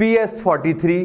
PS 43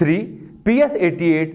3, PS 88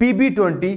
PB 20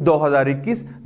2021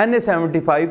NA 75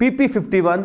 PP 51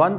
1,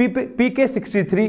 PK 63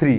3।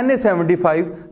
NA 75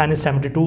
NA 72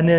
NA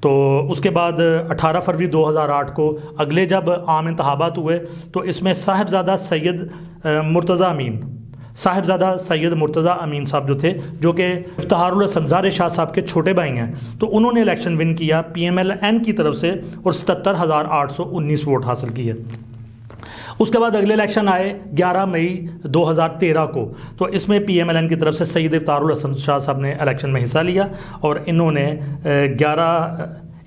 تو اس کے بعد 18 فروری 2008 کو اگلے جب عام انتخابات ہوئے تو اس میں صاحبزادہ سید مرتضیٰ امین صاحب جو تھے، جو کہ افتخار الحسن زارِ شاہ صاحب کے چھوٹے بھائی ہیں، تو انہوں نے الیکشن ون کیا PMLN کی طرف سے اور 77,819 ووٹ حاصل کیے۔ اس کے بعد اگلے الیکشن آئے 11 مئی 2013 کو، تو اس میں PMLN کی طرف سے سید افتخار الحسن شاہ صاحب نے الیکشن میں حصہ لیا اور انہوں نے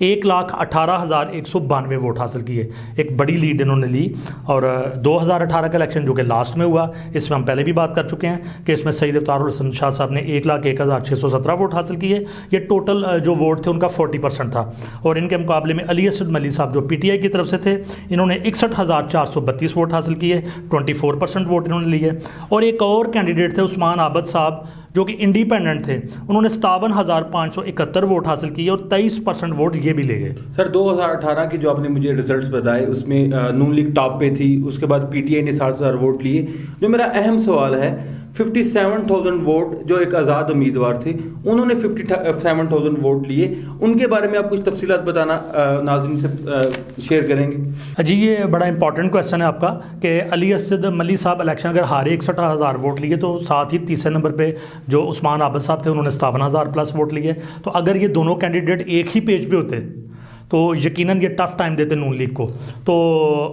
1,18,192 ووٹ حاصل کیے، ایک بڑی لیڈ انہوں نے لی۔ اور 2018 کا الیکشن جو کہ لاسٹ میں ہوا، اس میں ہم پہلے بھی بات کر چکے ہیں کہ اس میں سید افتخار الحسن شاہ صاحب نے 1,01,617 ووٹ حاصل کیے۔ یہ ٹوٹل جو ووٹ تھے ان کا 40% تھا، اور ان کے مقابلے میں علی اسد ملی صاحب جو PTI کی طرف سے تھے، انہوں نے 61,432 ووٹ حاصل کیے، 24% ووٹ انہوں نے لیے۔ اور ایک اور کینڈیڈیٹ تھے عثمان عابد صاحب جو کہ انڈیپینڈنٹ تھے، انہوں نے 57,571 ووٹ حاصل کیے اور 23% ووٹ یہ بھی لے گئے۔ سر 2018 کی جو آپ نے مجھے ریزلٹس بتائے اس میں نون لیگ ٹاپ پہ تھی، اس کے بعد PTI نے 60,000 ووٹ لیے۔ جو میرا اہم سوال ہے، 57,000 ووٹ جو ایک آزاد امیدوار تھے انہوں نے 57,000 ووٹ لیے، ان کے بارے میں آپ کچھ تفصیلات بتانا ناظرین سے شیئر کریں گے؟ جی یہ بڑا امپورٹنٹ کویسچن ہے آپ کا کہ علی اسد ملی صاحب الیکشن اگر ہارے 61,000 ووٹ لیے، تو ساتھ ہی تیسرے نمبر پہ جو عثمان عابد صاحب تھے انہوں نے 57,000 پلس ووٹ لیے۔ تو اگر یہ دونوں کینڈیڈیٹ ایک ہی پیج پہ ہوتے تو یقیناً یہ ٹف ٹائم دیتے نون لیگ کو۔ تو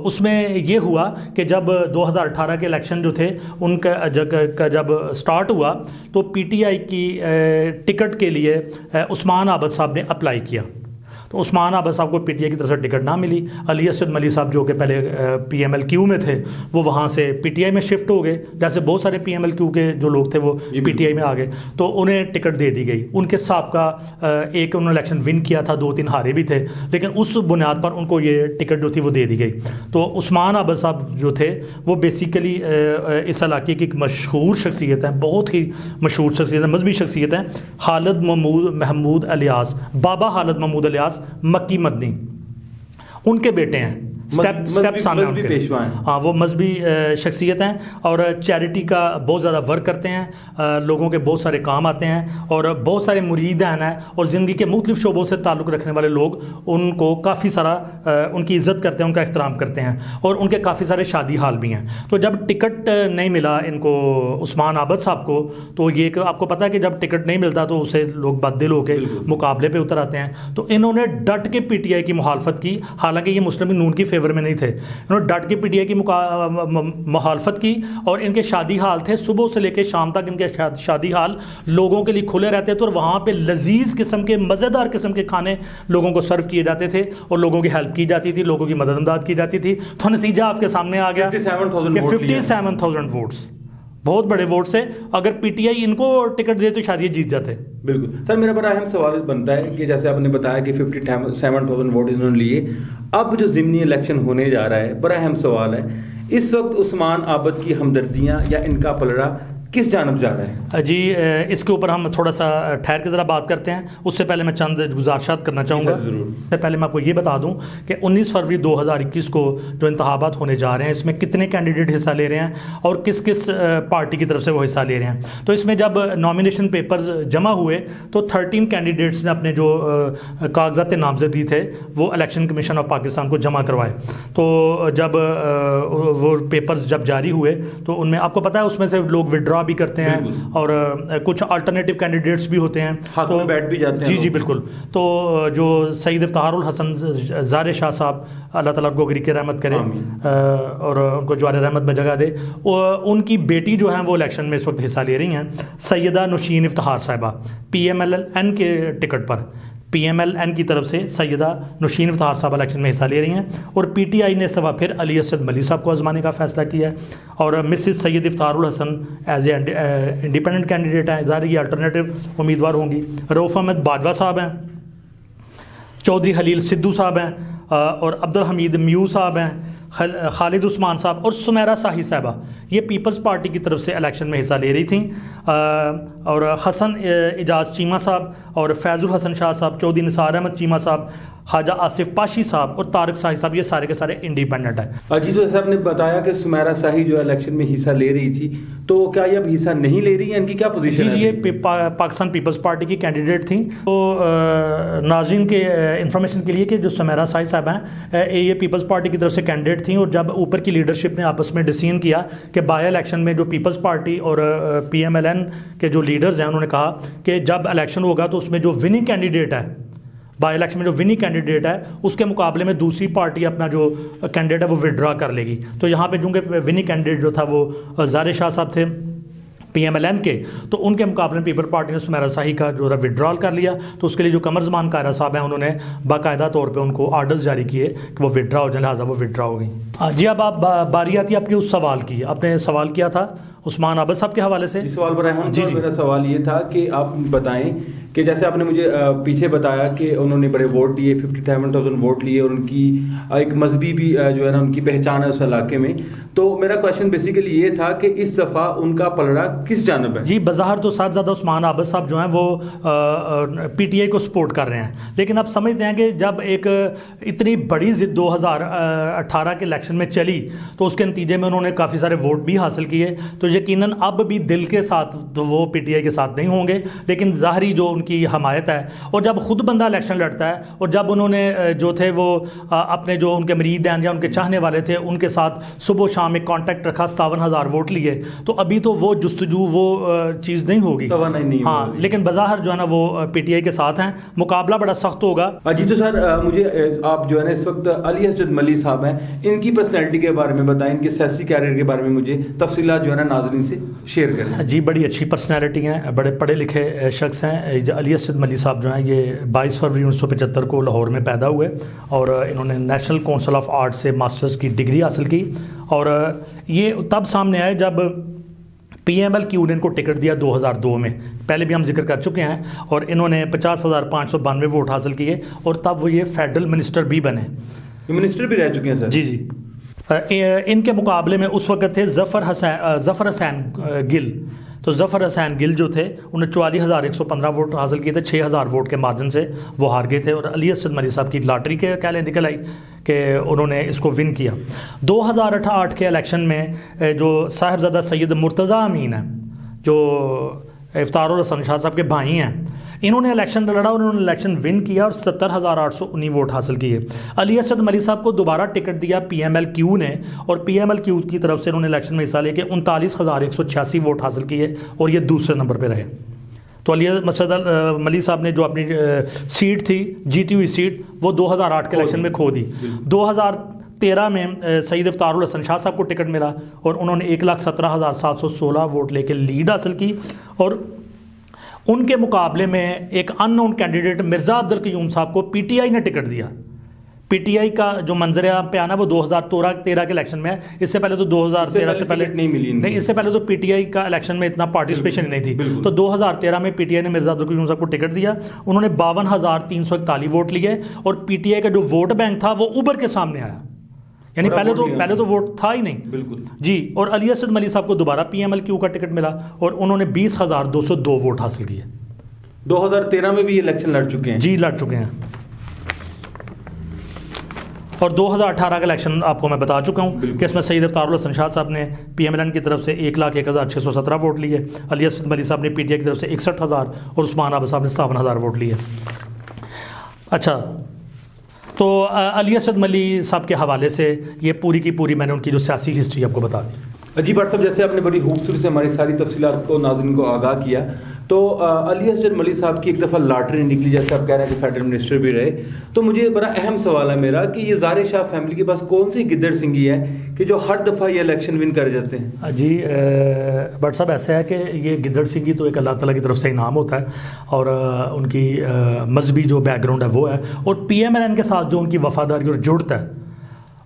اس میں یہ ہوا کہ جب 2018 کے الیکشن جو تھے ان کا جب سٹارٹ ہوا تو PTI کی ٹکٹ کے لیے عثمان عابد صاحب نے اپلائی کیا، تو عثمان عابد صاحب کو PTI کی طرف سے ٹکٹ نہ ملی۔ علی اسد ملی صاحب جو کہ پہلے PMLQ میں تھے وہ وہاں سے PTI میں شفٹ ہو گئے، جیسے بہت سارے PMLQ کے جو لوگ تھے وہ PTI میں آ گئے، تو انہیں ٹکٹ دے دی گئی۔ ان کے سابقہ ایک انہوں نے الیکشن ون کیا تھا، 2-3 ہارے بھی تھے، لیکن اس بنیاد پر ان کو یہ ٹکٹ جو تھی وہ دے دی گئی۔ تو عثمان عابد صاحب جو تھے وہ بیسیکلی اس علاقے کی ایک مشہور شخصیت ہیں، بہت ہی مشہور شخصیت ہیں، مذہبی شخصیت ہیں، خالد محمود الیاس، بابا خالد محمود الیاس مکی مدنی، ان کے بیٹے ہیں، اسٹیپ سامنے ان کے، ہاں وہ مذہبی شخصیت ہیں اور چیریٹی کا بہت زیادہ ورک کرتے ہیں، لوگوں کے بہت سارے کام آتے ہیں اور بہت سارے مریدان ہیں، اور زندگی کے مختلف شعبوں سے تعلق رکھنے والے لوگ ان کو کافی سارا ان کی عزت کرتے ہیں، ان کا احترام کرتے ہیں، اور ان کے کافی سارے شادی حال بھی ہیں۔ تو جب ٹکٹ نہیں ملا ان کو عثمان عابد صاحب کو، تو یہ کہ آپ کو پتہ ہے کہ جب ٹکٹ نہیں ملتا تو اسے لوگ بددل ہو کے مقابلے پہ اتر آتے ہیں، تو انہوں نے ڈٹ کے PTI کی مخالفت کی، حالانکہ یہ مسلم نون کی فیور میں نہیں تھے، انہوں نے ڈٹ کے PTI کی مخالفت کی، اور ان کے شادی حال تھے صبح سے لے کے شام تک، ان کے شادی حال لوگوں کے لیے کھلے رہتے تھے، اور وہاں پہ لذیذ قسم کے مزیدار قسم کے کھانے لوگوں کو سرو کیے جاتے تھے، اور لوگوں کی ہیلپ کی جاتی تھی، لوگوں کی مدد امداد کی جاتی تھی۔ تو نتیجہ آپ کے سامنے آ گیا، 57,000 ووٹس، بہت بڑے ووٹ سے، اگر PTI ان کو ٹکٹ دے تو شاید یہ جیت جاتے۔ بالکل سر، میرا بڑا اہم سوال بنتا ہے کہ جیسے آپ نے بتایا کہ 57,000 ووٹ انہوں نے لیے، اب جو ضمنی الیکشن ہونے جا رہا ہے، بڑا اہم سوال ہے، اس وقت عثمان عابد کی ہمدردیاں یا ان کا پلڑا کس جانب جا رہا ہے؟ جی اس کے اوپر ہم تھوڑا سا ٹھہر کے ذرا بات کرتے ہیں، اس سے پہلے میں چند گزارشات کرنا چاہوں گا۔ ضرور۔ سے پہلے میں آپ کو یہ بتا دوں کہ 19 فروری 2021 کو جو انتخابات ہونے جا رہے ہیں، اس میں کتنے کینڈیڈیٹ حصہ لے رہے ہیں اور کس کس پارٹی کی طرف سے وہ حصہ لے رہے ہیں۔ تو اس میں جب نامینیشن پیپرز جمع ہوئے تو 13 کینڈیڈیٹس نے اپنے جو کاغذات نامزدگی تھے وہ الیکشن کمیشن آف پاکستان کو جمع کروائے۔ تو جب وہ پیپرز جب جاری ہوئے تو ان میں آپ کو پتہ ہے اس میں سے لوگ وڈرا بھی کرتے ہیں اور کچھ الٹرنیٹیو کینڈیڈیٹس بھی ہوتے ہیں، تو بیٹھ بھی جاتے ہیں۔ جی بالکل۔ تو جو سید افتخار الحسن زارِ شاہ صاحب، اللہ تعالیٰ ان کو غریق رحمت کرے اور ان کو جوار رحمت میں جگہ دے، ان کی بیٹی جو ہیں وہ الیکشن میں اس وقت حصہ لے رہی ہیں، سیدہ نوشین افتخار صاحبہ، PMLN کے ٹکٹ پر، PMLN کی طرف سے سیدہ نوشین افتخار صاحب الیکشن میں حصہ لے رہی ہیں، اور PTI نے اس دفعہ پھر علی اسد ملی صاحب کو آزمانے کا فیصلہ کیا ہے، اور Mrs Syed Iftikhar Al-Hasan as a independent candidate ہیں، ظاہر یہ الٹرنیٹیو امیدوار ہوں گی۔ رؤف احمد باجوہ صاحب ہیں، چودھری خلیل سدھو صاحب ہیں، اور عبدالحمید میو صاحب ہیں، خالد عثمان صاحب اور سمیرہ ساہی صاحبہ، یہ پیپلز پارٹی کی طرف سے الیکشن میں حصہ لے رہی تھیں، اور حسن اعجاز چیمہ صاحب اور فیض الحسن شاہ صاحب، چودھری نثار احمد چیمہ صاحب، خواجہ آصف پاشی صاحب اور طارق شاہی صاحب، یہ سارے کے سارے انڈیپینڈنٹ ہیں۔ جی، تو جیسے آپ نے بتایا کہ سمیرہ شاہی جو الیکشن میں حصہ لے رہی تھی، تو کیا یہ اب حصہ نہیں لے رہی ہیں؟ ان کی کیا پوزیشن ہے؟ جی، یہ پاکستان پیپلز پارٹی کی کینڈیڈیٹ تھیں۔ تو ناظرین کے انفارمیشن کے لیے کہ جو سمیرہ شاہی صاحب ہیں یہ پیپلز پارٹی کی طرف سے کینڈیڈیٹ تھیں، اور جب اوپر کی لیڈرشپ نے آپس میں ڈسیژن کیا کہ بائی الیکشن میں جو پیپلز پارٹی اور پی ایم ایل این کے جو لیڈرز ہیں انہوں نے کہا کہ جب الیکشن ہوگا تو اس میں جو وننگ کینڈیڈیٹ ہے، بائی الیکشن میں جو وننگ کینڈیڈیٹ ہے اس کے مقابلے میں دوسری پارٹی اپنا جو کینڈیڈیٹ ہے وہ وڈرا کر لے گی۔ تو یہاں پہ چونکہ وننگ کینڈیڈیٹ جو تھا وہ زارع شاہ صاحب تھے پی ایم ایل این کے، تو ان کے مقابلے میں پیپل پارٹی نے سمیرہ شاہی کا جو وڈرال کر لیا۔ تو اس کے لیے جو قمر زمان قائرہ صاحب ہیں انہوں نے باقاعدہ طور پہ ان کو آرڈرز جاری کیے کہ وہ وڈرا ہو جائیں، لہٰذا وہ وڈرا ہو گئی۔ جی، اب آپ باری آتی ہے آپ کے اس سوال کی، آپ نے سوال کیا تھا عثمان عابد صاحب کے حوالے سے۔ سوال براہ جی، میرا سوال یہ تھا کہ آپ بتائیں کہ جیسے آپ نے مجھے پیچھے بتایا کہ انہوں نے بڑے ووٹ لیے، 57,000 ووٹ لیے، اور ان کی ایک مذہبی بھی جو ہے نا ان کی پہچان ہے اس علاقے میں، تو میرا کویشچن بیسیکلی یہ تھا کہ اس دفعہ ان کا پلڑا کس جانب ہے؟ جی، بظاہر تو صاحبزادہ عثمان عابد صاحب جو ہیں وہ پی ٹی آئی کو سپورٹ کر رہے ہیں، لیکن آپ سمجھتے ہیں کہ جب ایک اتنی بڑی ضد 2018 کے الیکشن میں چلی تو اس کے نتیجے میں انہوں نے کافی سارے ووٹ بھی حاصل کیے، تو یقیناً اب بھی دل کے ساتھ تو وہ پی ٹی آئی کے ساتھ نہیں ہوں گے، لیکن ظاہری جو ان کی حمایت ہے، اور جب خود بندہ الیکشن لڑتا ہے، اور جب انہوں نے جو تھے وہ اپنے جو ان کے مرید ہیں یا ان کے چاہنے والے تھے ان کے ساتھ صبح و شام ایک کانٹیکٹ رکھا، 57,000 ووٹ لیے، تو ابھی تو وہ جستجو وہ چیز نہیں ہوگی، ہاں، لیکن بظاہر جو ہے نا وہ پی ٹی آئی کے ساتھ ہیں، مقابلہ بڑا سخت ہوگا۔ جی، تو سر مجھے آپ جو ہے نا اس وقت علی اسد ملی صاحب ہیں، ان کی پرسنالٹی کے بارے میں بتائیں، ان کے سیاسی کیریئر کے بارے میں مجھے تفصیلات جو ہے نا ناظرین سے شیئر کریں۔ جی، بڑی اچھی پرسنالٹی ہیں، بڑے پڑھے لکھے شخص ہیں۔ علی اسد ملی صاحب جو ہیں یہ 22 فروری 1975 کو لاہور میں پیدا ہوئے، اور انہوں نے نیشنل کونسل آف آرٹ سے ماسٹرز کی ڈگری حاصل کی، اور یہ تب سامنے آئے جب پی ایم ایل کیو نے ان کو ٹکٹ دیا 2002 میں، پہلے بھی ہم ذکر کر چکے ہیں، اور انہوں نے 50,592 ووٹ حاصل کیے، اور تب وہ یہ فیڈرل منسٹر بھی بنے، منسٹر بھی رہ چکے ہیں سر۔ جی جی، ان کے مقابلے میں اس وقت تھے ظفر حسین گل، تو ظفر حسین گل جو تھے انہوں نے 44,115 ووٹ حاصل کیے تھے، 6,000 ووٹ کے مارجن سے وہ ہار گئے تھے، اور علی اسد ملی صاحب کی لاٹری کے کیا لے نکل آئی کہ انہوں نے اس کو ون کیا۔ 2008 کے الیکشن میں جو صاحبزادہ سید مرتضیٰ امین ہیں، جو افطار الحسن شاہ صاحب کے بھائی ہیں، انہوں نے الیکشن لڑا اور انہوں نے الیکشن ون کیا اور 70,819 ووٹ حاصل کیے۔ علی اسد ملی صاحب کو دوبارہ ٹکٹ دیا پی ایم ایل کیو نے، اور پی ایم ایل کیو کی طرف سے انہوں نے الیکشن میں حصہ لے کے 39,186 ووٹ حاصل کیے، اور یہ دوسرے نمبر پہ رہے۔ تو علی اسد ملی صاحب نے جو اپنی سیٹ تھی، جیتی ہوئی سیٹ، وہ 2008 کے الیکشن میں کھو دی۔ 2013 میں سید افطار الحسن شاہ صاحب کو ٹکٹ ملا، اور انہوں نے 1,17,716 ووٹ لے کے لیڈ حاصل کی، اور ان کے مقابلے میں ایک ان نون کینڈیڈیٹ مرزا عبد القیوم صاحب کو پی ٹی آئی نے ٹکٹ دیا۔ پی ٹی آئی کا جو منظر عام پہ آنا وہ 2013 کے الیکشن میں ہے، اس سے پہلے تو 2013 سے پہلے نہیں، اس سے پہلے تو پی ٹی آئی کا الیکشن میں اتنا پارٹیسپیشن ہی نہیں تھی۔ تو 2013 میں پی ٹی آئی نے مرزا عبد القیوم صاحب کو ٹکٹ دیا، انہوں نے 52,341 ووٹ لیے، اور پی ٹی آئی کا جو ووٹ بینک تھا وہ ابھر کے سامنے آیا، یعنی پہلے تو ووٹ تھا ہی نہیں۔ بالکل جی، اور علی اسد ملی صاحب کو دوبارہ پی ایم ایل کیو کا ٹکٹ ملا، اور انہوں نے 20,202 ووٹ حاصل کیے۔ 2013 میں بھی یہ الیکشن لڑ چکے ہیں؟ جی، لڑ چکے ہیں، اور 2018 کا الیکشن آپ کو میں بتا چکا ہوں کہ اس میں سید افطار الحسن شاہ صاحب نے پی ایم ایل این کی طرف سے 1,01,617 ووٹ لیے، علی اسد ملی صاحب نے پی ٹی آئی کی طرف سے 61,000، اور عثمان عابد صاحب نے 57,000 ووٹ لیے۔ اچھا، تو علی اسد ملی صاحب کے حوالے سے یہ پوری کی پوری میں نے ان کی جو سیاسی ہسٹری آپ کو بتا دی۔ عجیب بات صاحب، جیسے آپ نے بڑی خوبصورتی سے ہماری ساری تفصیلات کو ناظرین کو آگاہ کیا، تو علی اسد ملی صاحب کی ایک دفعہ لاٹری نکلی، جیسے آپ کہہ رہے ہیں کہ فیڈرل منسٹر بھی رہے، تو مجھے بڑا اہم سوال ہے میرا کہ یہ زارع شاہ فیملی کے پاس کون سی گدڑ سنگھی ہے کہ جو ہر دفعہ یہ الیکشن ون کر جاتے ہیں؟ جی بٹ صاحب ایسا ہے کہ یہ گدڑ سنگھی تو ایک اللہ تعالیٰ کی طرف سے انعام ہوتا ہے، اور ان کی مذہبی جو بیک گراؤنڈ ہے وہ ہے، اور پی ایم ایل این کے ساتھ جو ان کی وفاداری اور جڑت ہے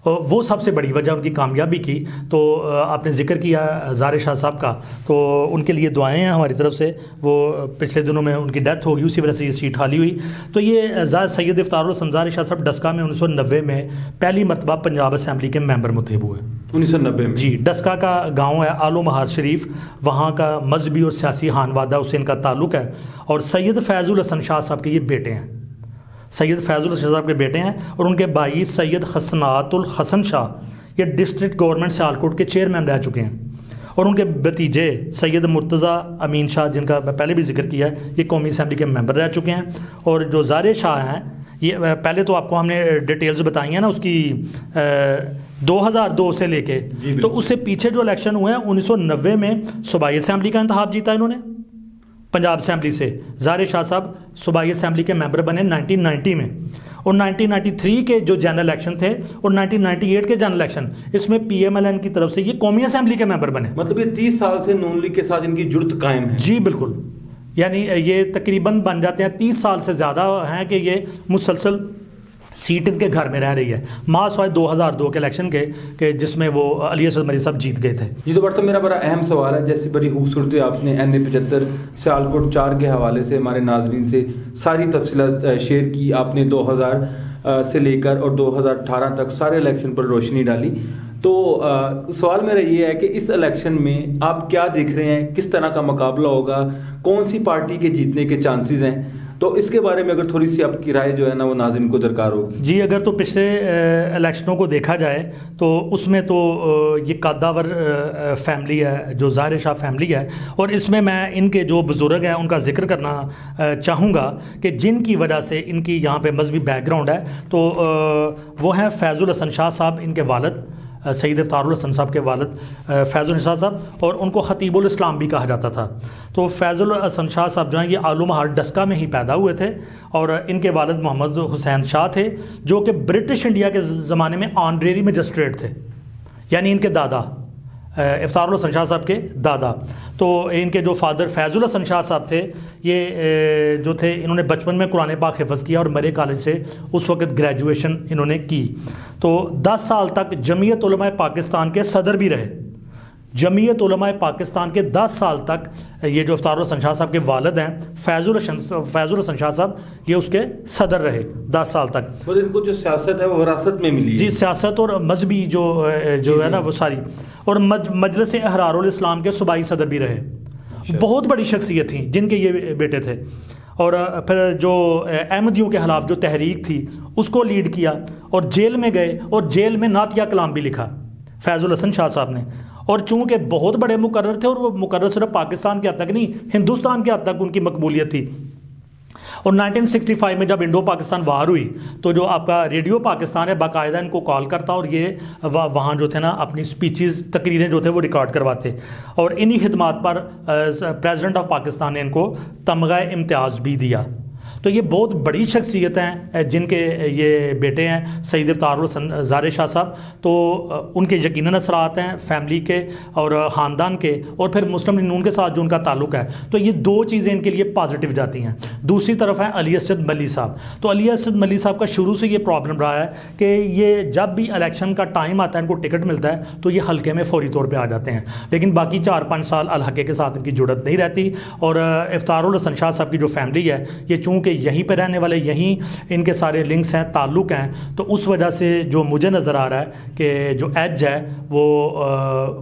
وہ سب سے بڑی وجہ ان کی کامیابی کی۔ تو آپ نے ذکر کیا زارع شاہ صاحب کا، تو ان کے لیے دعائیں ہیں ہماری طرف سے، وہ پچھلے دنوں میں ان کی ڈیتھ ہوگی، اسی وجہ سے یہ سیٹ خالی ہوئی۔ تو یہ سید افطار الحسن زارع شاہ صاحب ڈسکا میں 1990 میں پہلی مرتبہ پنجاب اسمبلی کے ممبر منتخب ہوئے۔ 1990 میں؟ جی، ڈسکا کا گاؤں ہے آل و مہار شریف، وہاں کا مذہبی اور سیاسی خانوادہ اس سے ان کا تعلق ہے، اور سید فیض الحسن شاہ صاحب کے یہ بیٹے ہیں۔ سید فیض الحسن صاحب کے بیٹے ہیں، اور ان کے بھائی سید حسنات الحسن شاہ یہ ڈسٹرکٹ گورنمنٹ سیالکوٹ کے چیئرمین رہ چکے ہیں، اور ان کے بھتیجے سید مرتضیٰ امین شاہ جن کا میں پہلے بھی ذکر کیا ہے یہ قومی اسمبلی کے ممبر رہ چکے ہیں، اور جو زارے شاہ ہیں یہ پہلے تو آپ کو ہم نے ڈیٹیلز بتائی ہیں نا اس کی 2002 سے لے کے، تو اس سے پیچھے جو الیکشن ہوئے ہیں 1990 میں صوبائی اسمبلی کا انتخاب جیتا انہوں نے پنجاب اسمبلی سے، زارے شاہ صاحب صوبائی اسمبلی کے ممبر بنے 1990 میں، اور 1993 کے جو جنرل الیکشن تھے اور 1998 کے جنرل الیکشن اس میں پی ایم ایل این کی طرف سے یہ قومی اسمبلی کے ممبر بنے۔ مطلب یہ 30 سال سے نون لیگ کے ساتھ ان کی جڑت قائم ہے۔ جی بالکل، یعنی یہ تقریباً بن جاتے ہیں 30 سال سے زیادہ ہیں کہ یہ مسلسل سیٹ ان کے گھر میں رہ رہی ہے، ماہ سوائے 2002 کے الیکشن کے کہ جس میں وہ علی اسد مری صاحب جیت گئے تھے۔ یہ تو برتن میرا بڑا اہم سوال ہے، جیسی بڑی خوبصورتی آپ نے NA-75 سیالکوٹ 4 کے حوالے سے ہمارے ناظرین سے ساری تفصیلات شیئر کی، آپ نے 2000 سے لے کر اور 2018 تک سارے الیکشن پر روشنی ڈالی، تو سوال میرا یہ ہے کہ اس الیکشن میں آپ کیا دیکھ رہے ہیں، کس طرح کا مقابلہ ہوگا، کون سی پارٹی کے جیتنے کے چانسز ہیں، تو اس کے بارے میں اگر تھوڑی سی آپ کی رائے جو ہے نا وہ ناظرین کو درکار ہوگی۔ جی اگر تو پچھلے الیکشنوں کو دیکھا جائے تو اس میں تو یہ قاداور فیملی ہے جو ظاہر شاہ فیملی ہے، اور اس میں ان کے جو بزرگ ہیں ان کا ذکر کرنا چاہوں گا کہ جن کی وجہ سے ان کی یہاں پہ مذہبی بیک گراؤنڈ ہے، تو وہ ہیں فیض الحسن شاہ صاحب، ان کے والد سید افطار الحسن صاحب کے والد فیض الحسن شاہ صاحب، اور ان کو خطیب الاسلام بھی کہا جاتا تھا۔ تو فیض الحسن شاہ صاحب جو ہیں یہ آلو مہار ڈسکا میں ہی پیدا ہوئے تھے، اور ان کے والد محمد حسین شاہ تھے جو کہ برٹش انڈیا کے زمانے میں آنریری مجسٹریٹ تھے، یعنی ان کے دادا افطار الحسن شاہ صاحب کے دادا۔ تو ان کے جو فادر فیض الحسن شاہ صاحب تھے یہ جو تھے انہوں نے بچپن میں قرآن پاک حفظ کیا اور مرے کالج سے اس وقت گریجویشن انہوں نے کی، تو 10 سال تک جمعیت علماء پاکستان کے صدر بھی رہے۔ جمعیت علماء پاکستان کے 10 سال تک یہ جو افطار الحسن شاہ صاحب کے والد ہیں فیض الحسن شاہ صاحب یہ اس کے صدر رہے 10 سال تک۔ ان کو جو سیاست ہے وہ وراثت میں ملی ہے۔ جی سیاست اور مذہبی جو ہے نا وہ ساری، اور مجلس احرار الاسلام کے صوبائی صدر بھی رہے، بہت بڑی شخصیت تھیں جن کے یہ بیٹے تھے۔ اور پھر جو احمدیوں کے خلاف جو تحریک تھی اس کو لیڈ کیا، اور جیل میں گئے اور جیل میں نعتیہ کلام بھی لکھا فیض الحسن شاہ صاحب نے، اور چونکہ بہت بڑے مقرر تھے، اور وہ مقرر صرف پاکستان کے حد تک نہیں ہندوستان کے حد تک ان کی مقبولیت تھی۔ اور 1965 میں جب انڈو پاکستان وار ہوئی تو جو آپ کا ریڈیو پاکستان ہے باقاعدہ ان کو کال کرتا اور یہ وہاں جو تھے نا اپنی سپیچز تقریریں جو تھے وہ ریکارڈ کرواتے، اور انہی خدمات پر پریزیڈنٹ آف پاکستان نے ان کو تمغہ امتیاز بھی دیا۔ تو یہ بہت بڑی شخصیت ہیں جن کے یہ بیٹے ہیں سید افطار الحسن زارے شاہ صاحب، تو ان کے یقیناً اثرات ہیں فیملی کے اور خاندان کے، اور پھر مسلم لیگ نون کے ساتھ جو ان کا تعلق ہے، تو یہ 2 چیزیں ان کے لیے پازیٹیو جاتی ہیں۔ دوسری طرف ہیں علی اسد ملی صاحب، تو علی اسد ملی صاحب کا شروع سے یہ پرابلم رہا ہے کہ یہ جب بھی الیکشن کا ٹائم آتا ہے ان کو ٹکٹ ملتا ہے تو یہ حلقے میں فوری طور پہ آ جاتے ہیں، لیکن باقی 4-5 سال الحقے کے ساتھ ان کی جڑت نہیں رہتی۔ اور افطار الحسن شاہ صاحب کی جو فیملی ہے یہ چونکہ یہیں پہ رہنے والے، یہیں ان کے سارے لنکس ہیں، تعلق ہیں، تو اس وجہ سے جو مجھے نظر آ رہا ہے کہ جو ایج ہے وہ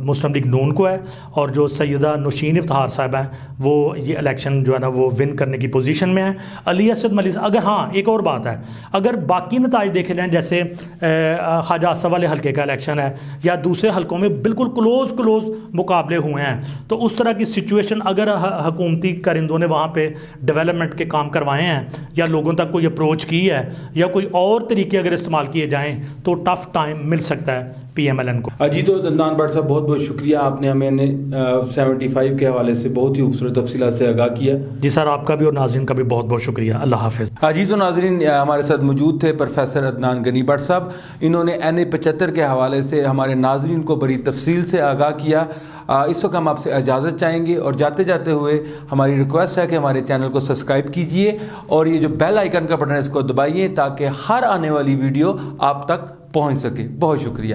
مسلم لیگ نون کو ہے، اور جو سیدہ نوشین افتخار صاحب ہیں وہ یہ الیکشن جو ہے نا وہ ون کرنے کی پوزیشن میں ہیں۔ علی اسد ملی صاحب، اگر ہاں ایک اور بات ہے، اگر باقی نتائج دیکھے جائیں جیسے خواجہ آصف والے حلقے کا الیکشن ہے یا دوسرے حلقوں میں بالکل کلوز مقابلے ہوئے ہیں، تو اس طرح کی سچویشن اگر حکومتی کرندوں نے وہاں پہ ڈیولپمنٹ کے کام کروائے ہیں یا لوگوں تک کوئی اپروچ کی ہے یا کوئی اور طریقے اگر استعمال کیے جائیں تو ٹف ٹائم مل سکتا ہے پی ایم ایل این کو۔ جی تو عدنان بٹ صاحب بہت بہت شکریہ، آپ نے ہمیں 75 کے حوالے سے بہت ہی خوبصورت تفصیلات سے آگاہ کیا۔ جی سر آپ کا بھی اور ناظرین کا بھی بہت بہت شکریہ، اللہ حافظ۔ جی تو ناظرین ہمارے ساتھ موجود تھے پروفیسر عدنان غنی بٹ صاحب، انہوں نے NA-75 کے حوالے سے ہمارے ناظرین کو بڑی تفصیل سے آگاہ کیا۔ اس وقت ہم آپ سے اجازت چاہیں گے، اور جاتے جاتے ہوئے ہماری ریکویسٹ ہے کہ ہمارے چینل کو سبسکرائب کیجئے اور یہ جو بیل آئیکن کا بٹن ہے اس کو دبائیے تاکہ ہر آنے والی ویڈیو آپ تک پہنچ سکے۔ بہت شکریہ۔